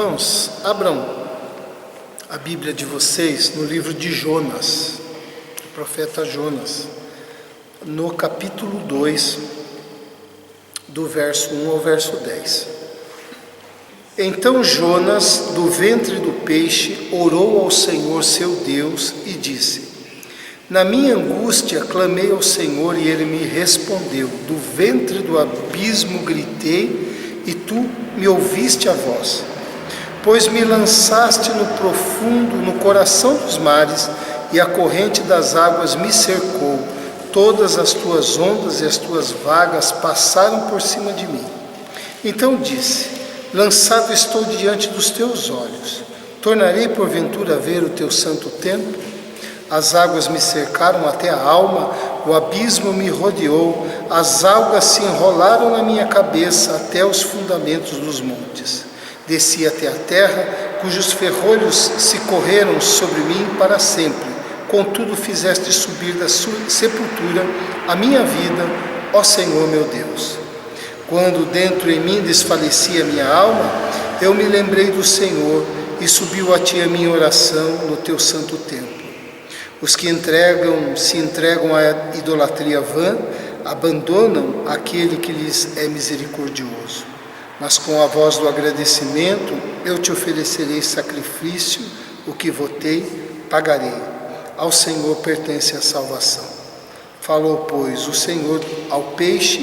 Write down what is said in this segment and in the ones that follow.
Irmãos, abram a Bíblia de vocês no livro de Jonas, o profeta Jonas, no capítulo 2, do verso 1 ao verso 10. Então Jonas, do ventre do peixe, orou ao Senhor seu Deus e disse: Na minha angústia clamei ao Senhor e ele me respondeu. Do ventre do abismo gritei e tu me ouviste a voz. Pois me lançaste no profundo, no coração dos mares, e a corrente das águas me cercou. Todas as tuas ondas e as tuas vagas passaram por cima de mim. Então disse: Lançado estou diante dos teus olhos. Tornarei porventura a ver o teu santo templo? As águas me cercaram até a alma, o abismo me rodeou, as algas se enrolaram na minha cabeça até os fundamentos dos montes. Desci até a terra, cujos ferrolhos se correram sobre mim para sempre. Contudo fizeste subir da sepultura a minha vida, ó Senhor meu Deus. Quando dentro em mim desfalecia a minha alma, eu me lembrei do Senhor e subiu a ti a minha oração no teu santo templo. Os que se entregam à idolatria vã, abandonam aquele que lhes é misericordioso. Mas com a voz do agradecimento, eu te oferecerei sacrifício, o que votei, pagarei. Ao Senhor pertence a salvação. Falou, pois, o Senhor ao peixe,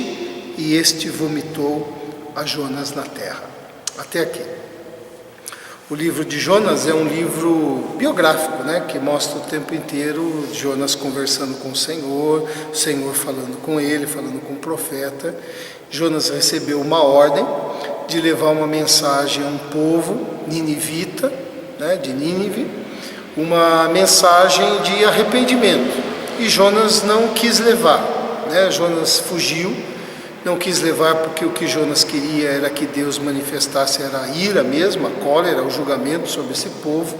e este vomitou a Jonas na terra. Até aqui. O livro de Jonas é um livro biográfico, que mostra o tempo inteiro Jonas conversando com o Senhor falando com ele, falando com o profeta. Jonas recebeu uma ordem de levar uma mensagem a um povo ninivita, de Nínive, uma mensagem de arrependimento. E Jonas não quis levar, Jonas fugiu, não quis levar porque o que Jonas queria era que Deus manifestasse a ira mesmo, a cólera, o julgamento sobre esse povo.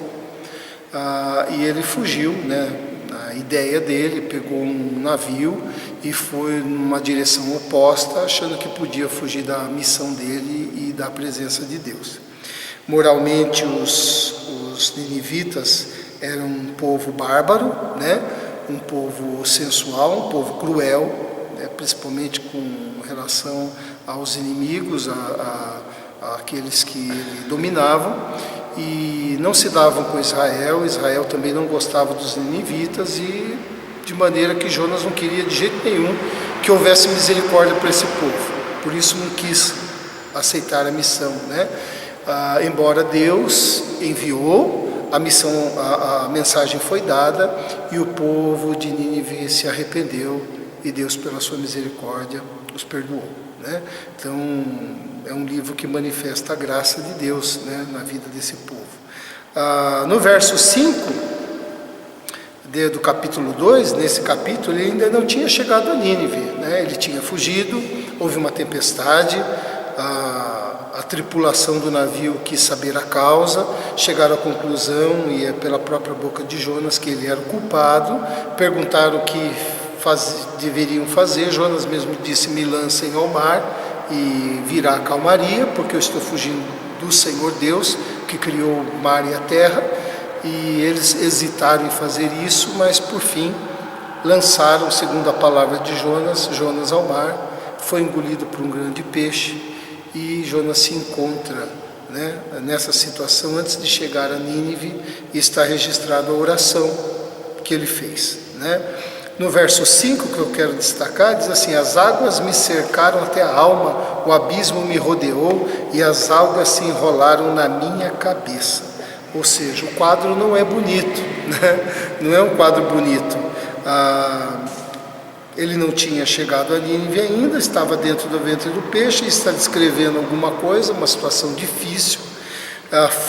E ele fugiu, a ideia dele, pegou um navio e foi numa direção oposta, achando que podia fugir da missão dele e da presença de Deus. Moralmente, os ninivitas eram um povo bárbaro, um povo sensual, um povo cruel, principalmente com relação aos inimigos, àqueles que ele dominavam, e não se davam com Israel. Israel também não gostava dos ninivitas, e de maneira que Jonas não queria de jeito nenhum que houvesse misericórdia para esse povo. Por isso não quis aceitar a missão, embora Deus enviou a missão, a mensagem foi dada e o povo de Nínive se arrependeu e Deus, pela sua misericórdia, os perdoou. Então é um livro que manifesta a graça de Deus, na vida desse povo. No verso 5 do capítulo 2, nesse capítulo, ele ainda não tinha chegado a Nínive, ele tinha fugido, houve uma tempestade, a tripulação do navio quis saber a causa, chegaram à conclusão, e é pela própria boca de Jonas, que ele era o culpado. Perguntaram o que deveriam fazer. Jonas mesmo disse: me lancem ao mar e virá a calmaria, porque eu estou fugindo do Senhor Deus, que criou o mar e a terra. E eles hesitaram em fazer isso, mas por fim lançaram, segundo a palavra de Jonas ao mar, foi engolido por um grande peixe, e Jonas se encontra nessa situação antes de chegar a Nínive, e está registrada a oração que ele fez. No verso 5, que eu quero destacar, diz assim: as águas me cercaram até a alma, o abismo me rodeou, e as algas se enrolaram na minha cabeça. Ou seja, o quadro não é bonito, não é um quadro bonito. Ele não tinha chegado a Nínive ainda, estava dentro do ventre do peixe, está descrevendo alguma coisa, uma situação difícil,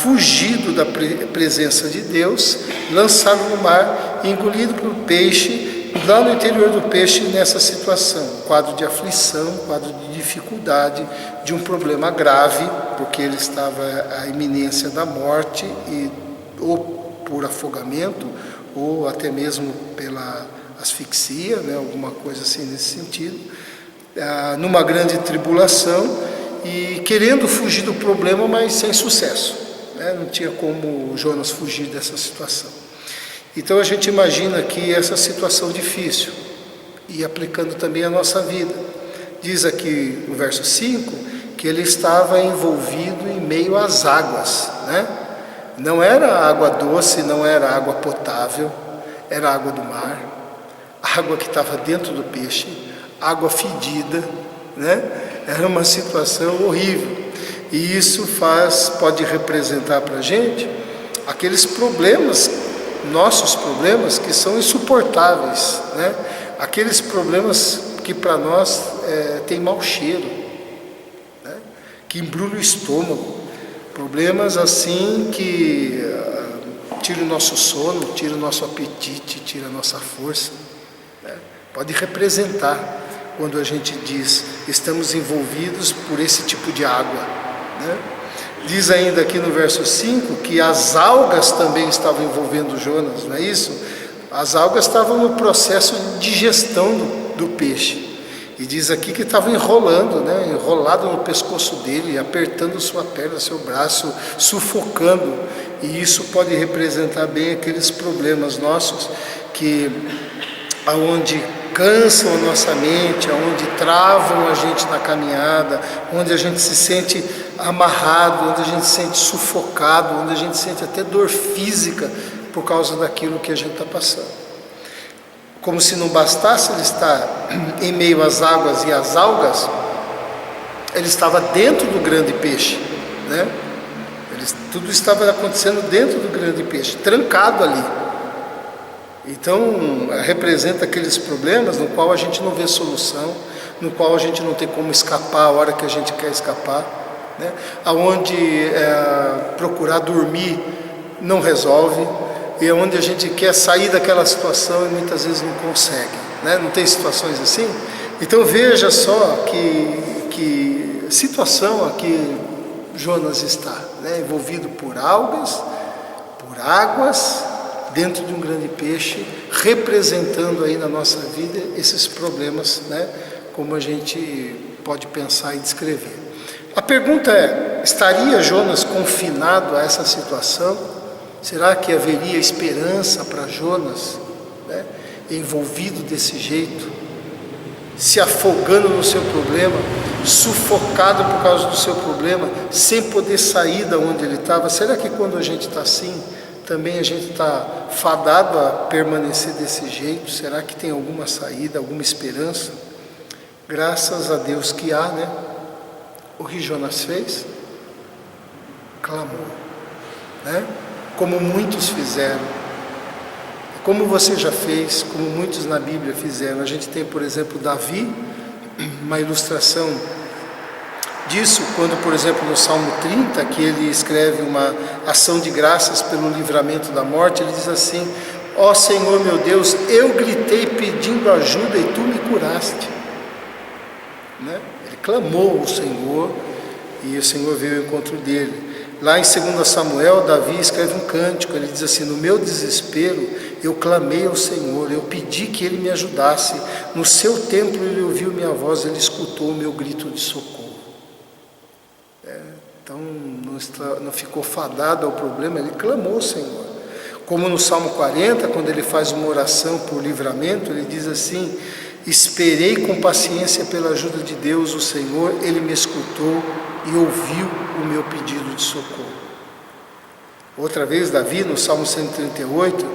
fugido da presença de Deus, lançado no mar, engolido por peixe, lá no interior do peixe, nessa situação, quadro de aflição, quadro de dificuldade, de um problema grave, porque ele estava à iminência da morte, ou por afogamento, ou até mesmo pela asfixia, alguma coisa assim nesse sentido, numa grande tribulação, e querendo fugir do problema, mas sem sucesso. né? Não tinha como Jonas fugir dessa situação. Então a gente imagina aqui essa situação difícil, e aplicando também a nossa vida. Diz aqui no verso 5, que ele estava envolvido em meio às águas, né? Não era água doce, não era água potável, era água do mar, água que estava dentro do peixe, água fedida, né? Era uma situação horrível. E isso pode representar para a gente aqueles problemas, nossos problemas, que são insuportáveis, né? Aqueles problemas que para nós tem mau cheiro, né? Que embrulha o estômago, problemas assim que tira o nosso sono, tira o nosso apetite, tira a nossa força, né? Pode representar quando a gente diz estamos envolvidos por esse tipo de água, né? Diz ainda aqui no verso 5 que as algas também estavam envolvendo Jonas, não é isso? As algas estavam no processo de digestão do peixe. E diz aqui que estava enrolando, né? Enrolado no pescoço dele, apertando sua perna, seu braço, sufocando. E isso pode representar bem aqueles problemas nossos aonde cansam a nossa mente, aonde travam a gente na caminhada, onde a gente se sente amarrado, onde a gente se sente sufocado, onde a gente sente até dor física por causa daquilo que a gente está passando. Como se não bastasse ele estar em meio às águas e às algas, ele estava dentro do grande peixe, né? Tudo estava acontecendo dentro do grande peixe, trancado ali. Então, representa aqueles problemas no qual a gente não vê solução, no qual a gente não tem como escapar a hora que a gente quer escapar, né? Aonde procurar dormir não resolve, e onde a gente quer sair daquela situação e muitas vezes não consegue, né? Não tem situações assim? Então veja só que situação aqui Jonas está, né? Envolvido por algas, por águas, dentro de um grande peixe, representando aí na nossa vida esses problemas, né? Como a gente pode pensar e descrever. A pergunta é, estaria Jonas confinado a essa situação? Será que haveria esperança para Jonas, né? Envolvido desse jeito, se afogando no seu problema, sufocado por causa do seu problema, sem poder sair da onde ele estava? Será que quando a gente está assim, também a gente está fadado a permanecer desse jeito? Será que tem alguma saída, alguma esperança? Graças a Deus que há, né? O que Jonas fez? Clamou, né? Como muitos fizeram, como você já fez, como muitos na Bíblia fizeram. A gente tem, por exemplo, Davi, uma ilustração disso, quando, por exemplo, no Salmo 30, que ele escreve uma ação de graças pelo livramento da morte, ele diz assim: ó Senhor meu Deus, eu gritei pedindo ajuda e tu me curaste, né? Ele clamou ao Senhor e o Senhor veio ao encontro dele. Lá em 2 Samuel, Davi escreve um cântico, ele diz assim: no meu desespero eu clamei ao Senhor, eu pedi que Ele me ajudasse, no seu templo Ele ouviu minha voz, Ele escutou o meu grito de socorro. Então não ficou fadado ao problema, ele clamou ao Senhor. Como no Salmo 40, quando ele faz uma oração por livramento, ele diz assim: esperei com paciência pela ajuda de Deus, o Senhor, Ele me escutou e ouviu o meu pedido de socorro. Outra vez, Davi, no Salmo 138,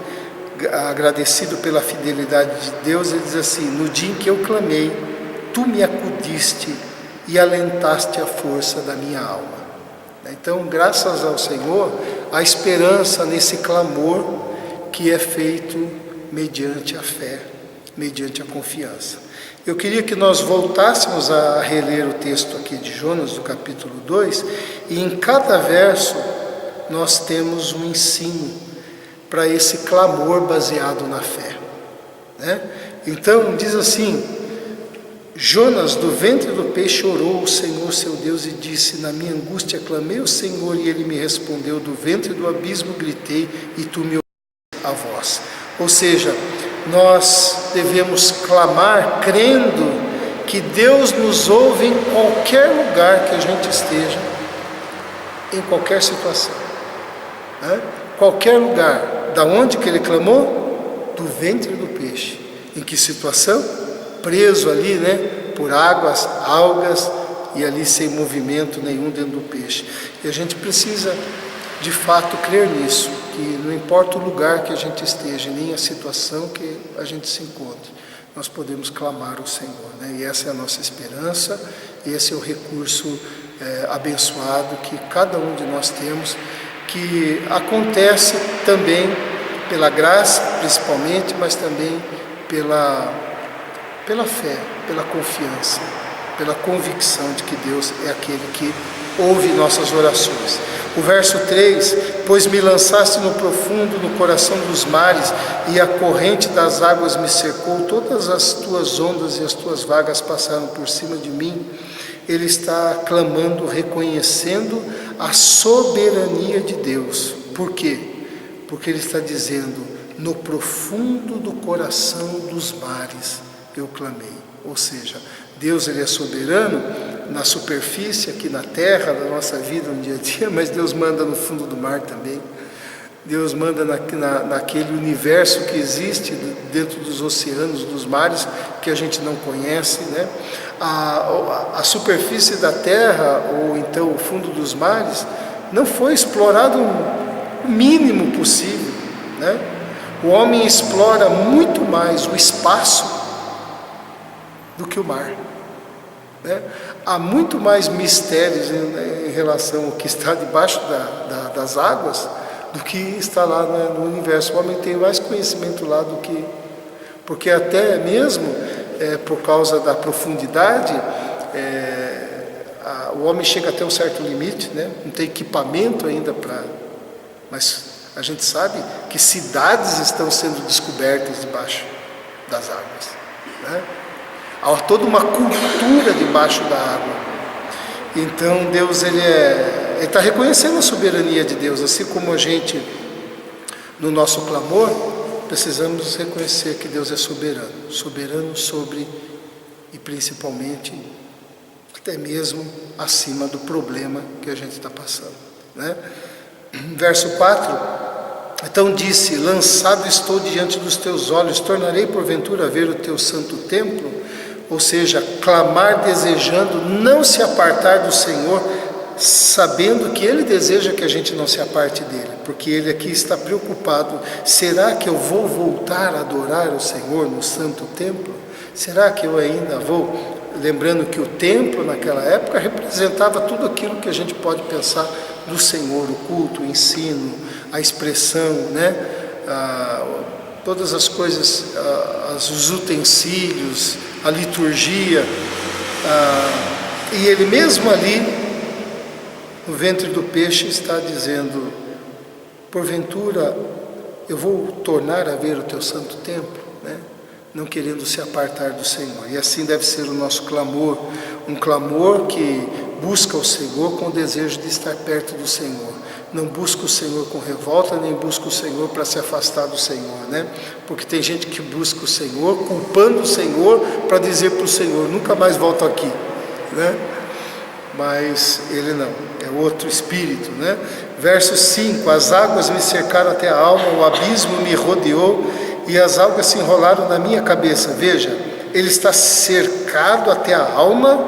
agradecido pela fidelidade de Deus, ele diz assim: no dia em que eu clamei, tu me acudiste e alentaste a força da minha alma. Então, graças ao Senhor, há esperança nesse clamor que é feito mediante a fé, mediante a confiança. Eu queria que nós voltássemos a reler o texto aqui de Jonas, do capítulo 2, e em cada verso nós temos um ensino para esse clamor baseado na fé, né? Então, diz assim: Jonas, do ventre do peixe, orou o Senhor seu Deus e disse: na minha angústia clamei ao Senhor e Ele me respondeu, do ventre do abismo gritei e tu me ouviste a voz. Ou seja, nós devemos clamar crendo que Deus nos ouve em qualquer lugar que a gente esteja, em qualquer situação. né? Qualquer lugar. Da onde que ele clamou? Do ventre do peixe. Em que situação? Preso ali, né? Por águas, algas, e ali sem movimento nenhum dentro do peixe. E a gente precisa, de fato, crer nisso, que não importa o lugar que a gente esteja, nem a situação que a gente se encontre, nós podemos clamar ao Senhor, né? E essa é a nossa esperança, esse é o recurso abençoado que cada um de nós temos, que acontece também pela graça, principalmente, mas também pela fé, pela confiança, pela convicção de que Deus é aquele que ouve nossas orações. O verso 3: pois me lançaste no profundo, no coração dos mares, e a corrente das águas me cercou, todas as tuas ondas e as tuas vagas passaram por cima de mim. Ele está clamando, reconhecendo a soberania de Deus. Por quê? Porque ele está dizendo: no profundo do coração dos mares eu clamei. Ou seja, Deus, ele é soberano na superfície, aqui na terra, na nossa vida, no dia a dia, mas Deus manda no fundo do mar também. Deus manda naquele universo que existe dentro dos oceanos, dos mares, que a gente não conhece, né? A superfície da terra, ou então o fundo dos mares, não foi explorado o mínimo possível, né? O homem explora muito mais o espaço do que o mar, né? Há muito mais mistérios em relação ao que está debaixo das águas do que está lá no universo. O homem tem mais conhecimento lá do que... Porque até mesmo por causa da profundidade, o homem chega até um certo limite, né? Não tem equipamento ainda para... Mas a gente sabe que cidades estão sendo descobertas debaixo das águas, né? Há toda uma cultura debaixo da água. Então Deus, ele está reconhecendo a soberania de Deus, assim como a gente, no nosso clamor, precisamos reconhecer que Deus é soberano, soberano sobre, e principalmente, até mesmo acima do problema que a gente está passando, né? Verso 4: então disse: lançado estou diante dos teus olhos, tornarei porventura a ver o teu santo templo? Ou seja, clamar desejando não se apartar do Senhor, sabendo que Ele deseja que a gente não se aparte dEle, porque Ele aqui está preocupado: será que eu vou voltar a adorar o Senhor no santo templo? Será que eu ainda vou? Lembrando que o templo naquela época representava tudo aquilo que a gente pode pensar do Senhor, o culto, o ensino, a expressão, né? Todas as coisas, os utensílios, a liturgia, e ele mesmo ali, no ventre do peixe, está dizendo: porventura eu vou tornar a ver o teu santo templo, né? Não querendo se apartar do Senhor. E assim deve ser o nosso clamor, um clamor que busca o Senhor com o desejo de estar perto do Senhor. Não busca o Senhor com revolta, nem busca o Senhor para se afastar do Senhor, né? Porque tem gente que busca o Senhor, culpando o Senhor, para dizer para o Senhor: nunca mais volto aqui, né? Mas ele não, é outro espírito, né? Verso 5: as águas me cercaram até a alma, o abismo me rodeou, e as algas se enrolaram na minha cabeça. Veja, ele está cercado até a alma,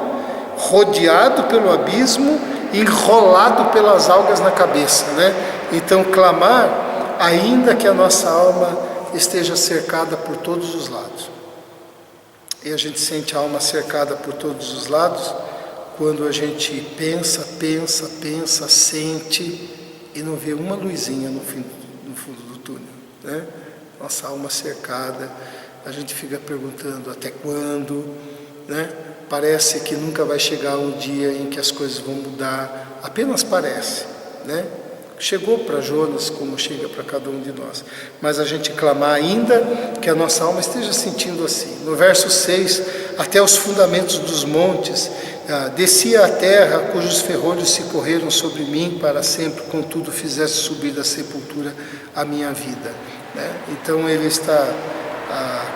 rodeado pelo abismo, enrolado pelas algas na cabeça, né? Então clamar, ainda que a nossa alma esteja cercada por todos os lados. E a gente sente a alma cercada por todos os lados quando a gente pensa, sente e não vê uma luzinha no fundo do túnel, né? Nossa alma cercada, a gente fica perguntando: até quando, né? Parece que nunca vai chegar um dia em que as coisas vão mudar, apenas parece, né? Chegou para Jonas como chega para cada um de nós, mas a gente clamar ainda que a nossa alma esteja sentindo assim. No verso 6: até os fundamentos dos montes, descia a terra, cujos ferrolhos se correram sobre mim para sempre, contudo fizesse subir da sepultura a minha vida, né? Então ele está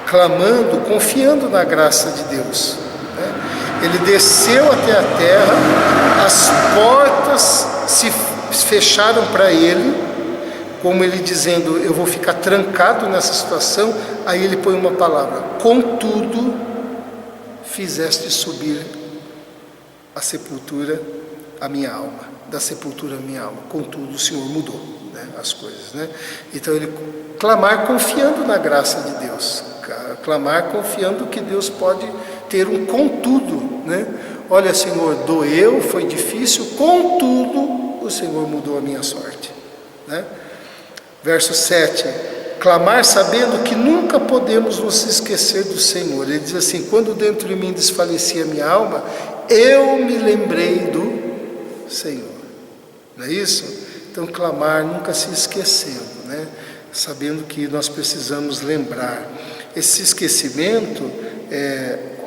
clamando, confiando na graça de Deus, né? Ele desceu até a terra, as portas se fecharam para ele, como ele dizendo, eu vou ficar trancado nessa situação, aí ele põe uma palavra, contudo, fizeste subir a sepultura a minha alma, da sepultura a minha alma, contudo o Senhor mudou, né, as coisas, né? Então ele clamar confiando na graça de Deus, clamar confiando que Deus pode ter um contudo, né? Olha, Senhor, doeu, foi difícil, contudo o Senhor mudou a minha sorte, né? Verso 7, clamar sabendo que nunca podemos nos esquecer do Senhor. Ele diz assim, quando dentro de mim desfalecia a minha alma, eu me lembrei do Senhor. Não é isso? Então clamar nunca se esquecendo, né? Sabendo que nós precisamos lembrar. Esse esquecimento,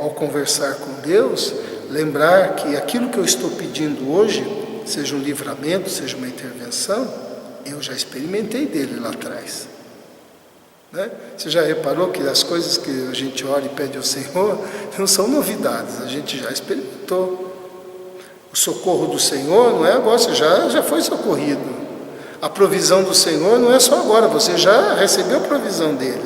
ao conversar com Deus, lembrar que aquilo que eu estou pedindo hoje, seja um livramento, seja uma intervenção, eu já experimentei dele lá atrás, né? Você já reparou que as coisas que a gente ora e pede ao Senhor não são novidades, a gente já experimentou. O socorro do Senhor não é agora, você já foi socorrido. A provisão do Senhor não é só agora, você já recebeu a provisão dele,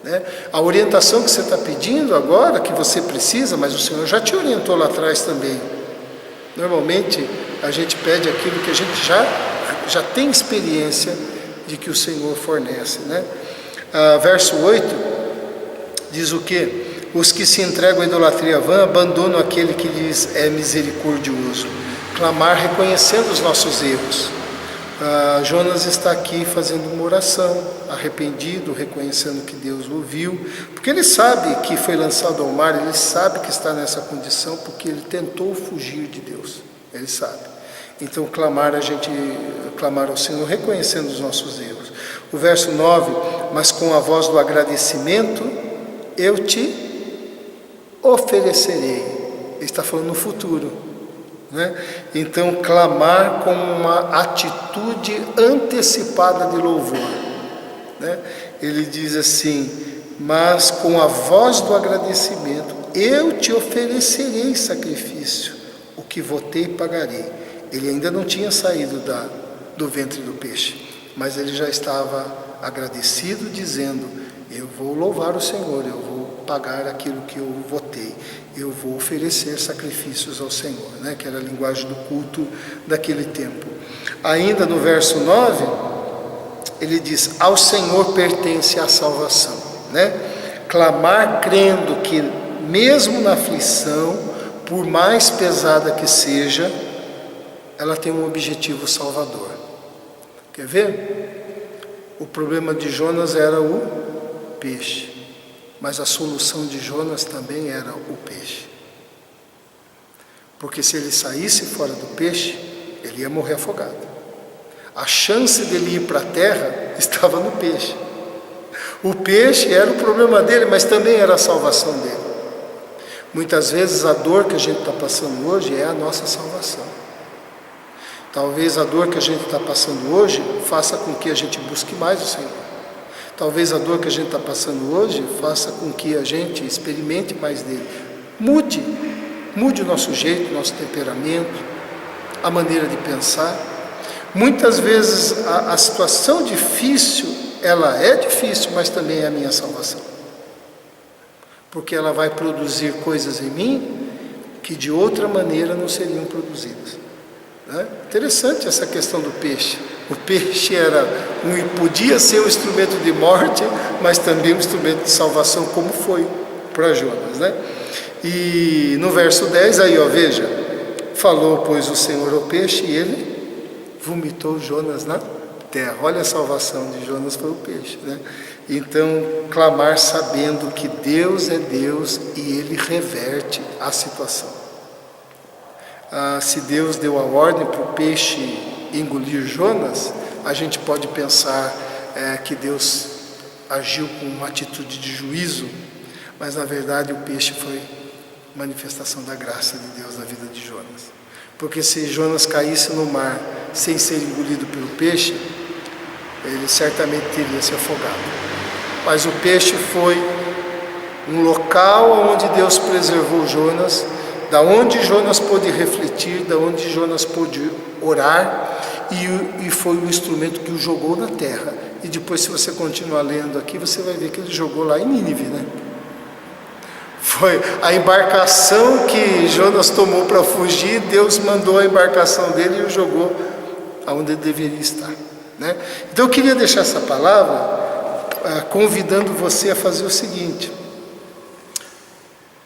né? A orientação que você está pedindo agora, que você precisa, mas o Senhor já te orientou lá atrás também. Normalmente a gente pede aquilo que a gente já tem experiência de que o Senhor fornece, né? Verso 8 diz o que? Os que se entregam à idolatria vã abandonam aquele que lhes é misericordioso. Clamar reconhecendo os nossos erros. Jonas está aqui fazendo uma oração, arrependido, reconhecendo que Deus o viu, porque ele sabe que foi lançado ao mar, ele sabe que está nessa condição, porque ele tentou fugir de Deus, ele sabe. Então clamar ao Senhor, reconhecendo os nossos erros. O verso 9, mas com a voz do agradecimento, eu te oferecerei. Ele está falando no futuro, né? Então clamar com uma atitude antecipada de louvor, né? Ele diz assim, mas com a voz do agradecimento, eu te oferecerei sacrifício, o que votei pagarei. Ele ainda não tinha saído do ventre do peixe, mas ele já estava agradecido, dizendo, eu vou louvar o Senhor, eu vou pagar aquilo que eu votei, eu vou oferecer sacrifícios ao Senhor, né? Que era a linguagem do culto daquele tempo. Ainda no verso 9, ele diz, ao Senhor pertence a salvação, né? Clamar crendo que mesmo na aflição, por mais pesada que seja, ela tem um objetivo salvador. Quer ver? O problema de Jonas era o peixe, mas a solução de Jonas também era o peixe. Porque se ele saísse fora do peixe, ele ia morrer afogado. A chance dele ir para a terra estava no peixe. O peixe era o problema dele, mas também era a salvação dele. Muitas vezes a dor que a gente está passando hoje é a nossa salvação. Talvez a dor que a gente está passando hoje faça com que a gente busque mais o Senhor. Talvez a dor que a gente está passando hoje faça com que a gente experimente mais dele. Mude o nosso jeito, o nosso temperamento, a maneira de pensar. Muitas vezes a situação difícil, ela é difícil, mas também é a minha salvação. Porque ela vai produzir coisas em mim que de outra maneira não seriam produzidas. Né? Interessante essa questão do peixe. O peixe podia ser um instrumento de morte, mas também um instrumento de salvação, como foi para Jonas, né? E no verso 10, aí ó, veja, falou pois o Senhor ao peixe e ele vomitou Jonas na terra. Olha a salvação de Jonas, foi o peixe, né? Então clamar sabendo que Deus é Deus e ele reverte a situação. Se Deus deu a ordem para o peixe engolir Jonas, a gente pode pensar que Deus agiu com uma atitude de juízo, mas na verdade o peixe foi manifestação da graça de Deus na vida de Jonas. Porque se Jonas caísse no mar sem ser engolido pelo peixe, ele certamente teria se afogado. Mas o peixe foi um local onde Deus preservou Jonas da onde Jonas pôde refletir, da onde Jonas pôde orar, e foi o instrumento que o jogou na terra. E depois, se você continuar lendo aqui, você vai ver que ele jogou lá em Nínive, né? Foi a embarcação que Jonas tomou para fugir, Deus mandou a embarcação dele e o jogou aonde ele deveria estar, né? Então eu queria deixar essa palavra convidando você a fazer o seguinte: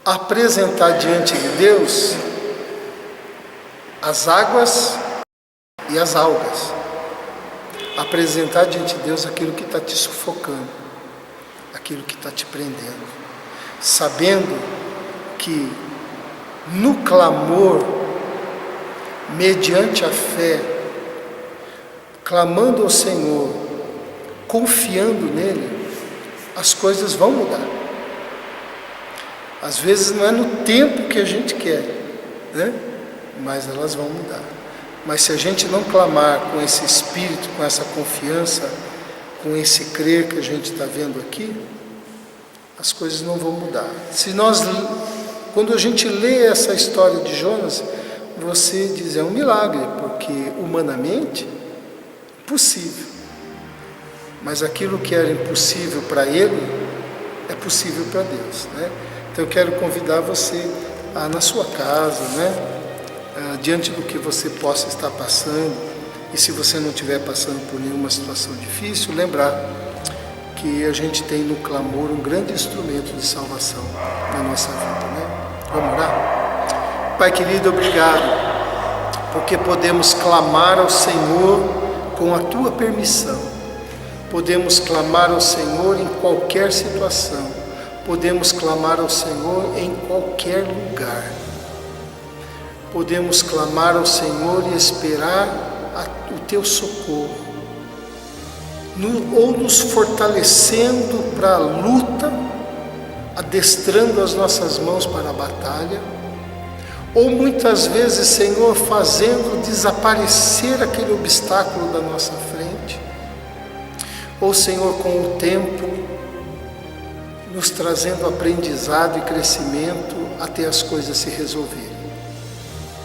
apresentar diante de Deus as águas e as algas. Apresentar diante de Deus aquilo que está te sufocando, aquilo que está te prendendo, sabendo que no clamor, mediante a fé, clamando ao Senhor, confiando nele, as coisas vão mudar. Às vezes não é no tempo que a gente quer, né? Mas elas vão mudar. Mas se a gente não clamar com esse espírito, com essa confiança, com esse crer que a gente está vendo aqui, as coisas não vão mudar. Quando a gente lê essa história de Jonas, você diz, é um milagre, porque humanamente, possível. Mas aquilo que era impossível para ele, é possível para Deus, né? Então eu quero convidar você na sua casa, né? Diante do que você possa estar passando, e se você não estiver passando por nenhuma situação difícil, lembrar que a gente tem no clamor um grande instrumento de salvação na nossa vida, né? Vamos orar? Pai querido, obrigado, porque podemos clamar ao Senhor com a Tua permissão, podemos clamar ao Senhor em qualquer situação, podemos clamar ao Senhor em qualquer lugar, podemos clamar ao Senhor e esperar o Teu socorro, ou nos fortalecendo para a luta, adestrando as nossas mãos para a batalha, ou muitas vezes, Senhor, fazendo desaparecer aquele obstáculo da nossa frente, ou, Senhor, com o tempo, nos trazendo aprendizado e crescimento até as coisas se resolverem.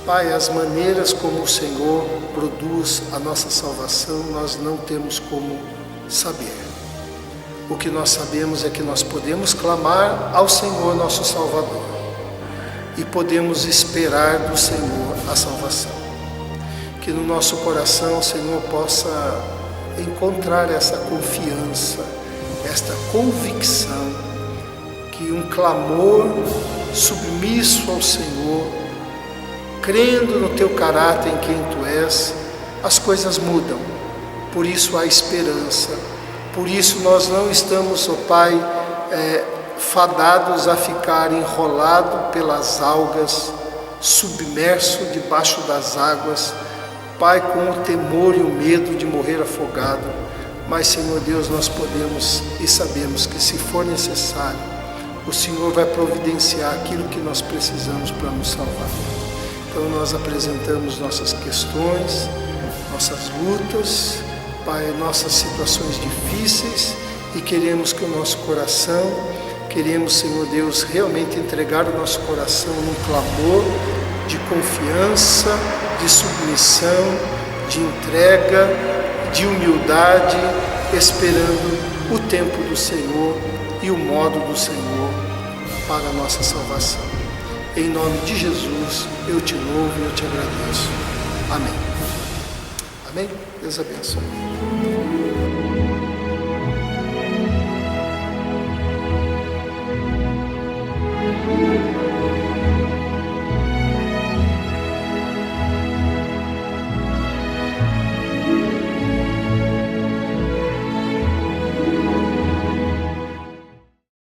Pai, as maneiras como o Senhor produz a nossa salvação, nós não temos como saber. O que nós sabemos é que nós podemos clamar ao Senhor, nosso Salvador, e podemos esperar do Senhor a salvação. Que no nosso coração o Senhor possa encontrar essa confiança, esta convicção, que um clamor submisso ao Senhor, crendo no Teu caráter, em quem Tu és, as coisas mudam. Por isso há esperança. Por isso nós não estamos, ó Pai, fadados a ficar enrolado pelas algas, submerso debaixo das águas, Pai, com o temor e o medo de morrer afogado. Mas, Senhor Deus, nós podemos e sabemos que, se for necessário, o Senhor vai providenciar aquilo que nós precisamos para nos salvar. Então nós apresentamos nossas questões, nossas lutas, Pai, nossas situações difíceis, e queremos que o nosso coração, queremos, Senhor Deus, realmente entregar o nosso coração num clamor de confiança, de submissão, de entrega, de humildade, esperando o tempo do Senhor e o modo do Senhor para a nossa salvação. Em nome de Jesus, eu te louvo e eu te agradeço. Amém. Amém? Deus abençoe.